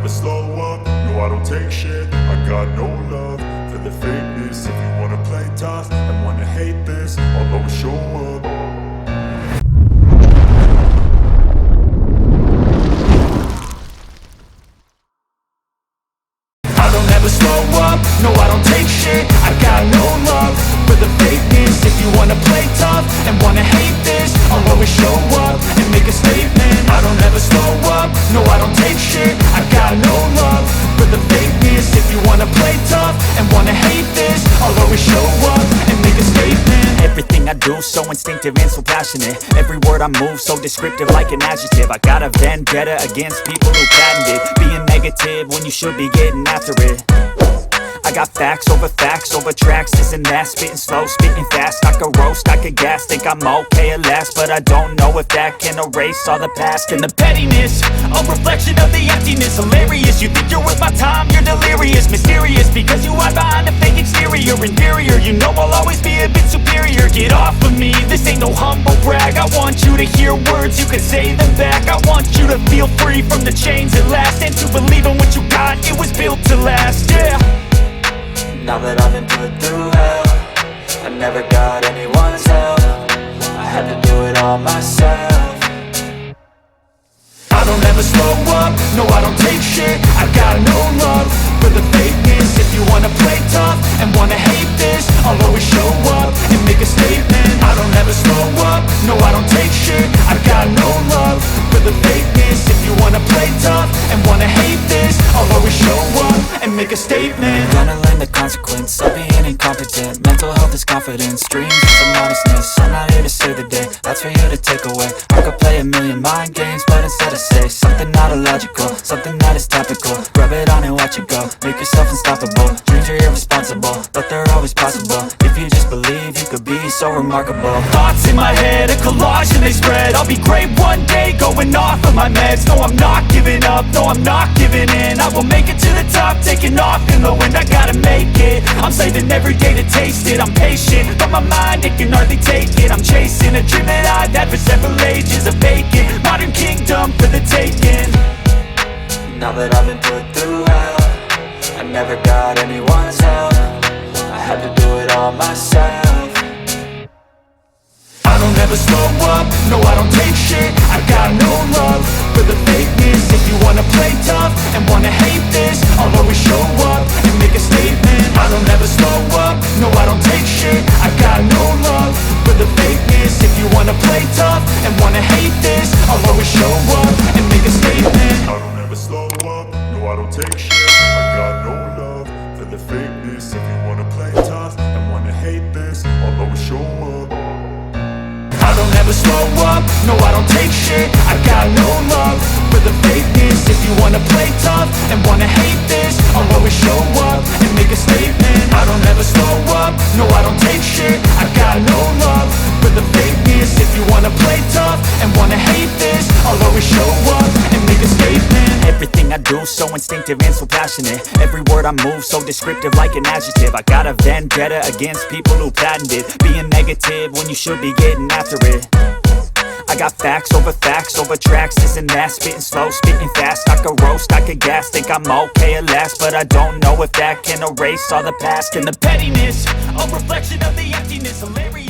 never slow up, no I don't take shit. I got no love for the fakeness. If you wanna play tough and wanna hate this, I'll always show up. I don't ever slow up, no I don't take shit. I got no love for the fakeness. If you wanna play tough and wanna hate this, I'll always show up and make a statement. I don't ever slow up, no I don't take shit. I got no love for the fakeness. If you wanna play tough and wanna hate this, I'll always show up and make a statement. Everything I do so instinctive and so passionate. Every word I move so descriptive like an adjective. I got a vendetta against people who patented being negative when you should be getting after it. I got facts over tracks, this and that. Spitting slow, spitting fast, I could roast, I could gas. Think I'm okay at last, but I don't know if that can erase all the past. And the pettiness, a reflection of the emptiness. Hilarious, you think you're worth my time, you're delirious. Mysterious, because you hide behind a fake exterior. Inferior, you know I'll always be a bit superior. Get off of me, this ain't no humble brag. I want you to hear words, you can say them back. I want you to feel free from the chains at last, and to believe in what you got, it was built to last, yeah. Now that I've been put through hell, I never got anyone's help. I had to do it all myself. I don't ever slow up, no I don't take shit. I got no love for the fakeness. If you wanna play tough and wanna hate this, I'll always show up and make a statement. I don't ever slow up, no I don't take shit. I got no love for the fakeness. If you wanna play tough and wanna hate this, I'll always show up and make a statement. Gonna learn the consequence of being incompetent. Mental health is confidence, dreams is some modestness. I'm not here to save the day, that's for you to take away. I could play a million mind games, but instead I say something not illogical, something that is topical. Rub it on and watch it go, make yourself unstoppable. Dreams are irresponsible, but they're always possible. If you just believe, you could be so remarkable. Thoughts in my head, a collage and they spread. I'll be great one day, going off of my meds. No, I'm not giving up, no, I'm not giving in. I will make it to the top, taking off in the wind. I gotta make it, I'm saving every day to taste it. I'm patient, but my mind, it can hardly take it. I'm chasing a dream that I've had for several ages. A vacant, modern kingdom for the taking. Now that I've been put through hell, I never got anyone's help. I had to do it all myself. I don't ever slow up, no I don't take shit. I got no love for the fakeness. If you wanna play tough and wanna hate this, I'll always show up and make a statement. I don't ever slow up, no I don't take shit. I got no love for the fakeness. If you wanna play tough and wanna hate this, I'll always show up and make a statement. I don't ever slow up, no I don't take shit. I got no love for the fakeness. If you wanna play tough and wanna hate this, I'll always show up. I don't ever slow up, no I don't take shit. I got no love for the fakeness. If you wanna play tough and wanna hate this, I'll always show up and make a statement. I don't ever slow up, no I don't take shit. I got no love for the fakeness. If you wanna play tough and wanna hate this, I'll always show up and make a statement. Everything I do so instinctive and so passionate. Every word I move so descriptive like an adjective. I got a vendetta against people who patented being negative when you should be getting after it. I got facts over tracks, this and that. Spitting slow, spitting fast, I could roast, I could gas. Think I'm okay at last, but I don't know if that can erase all the past. And the pettiness, a reflection of the emptiness. Hilarious.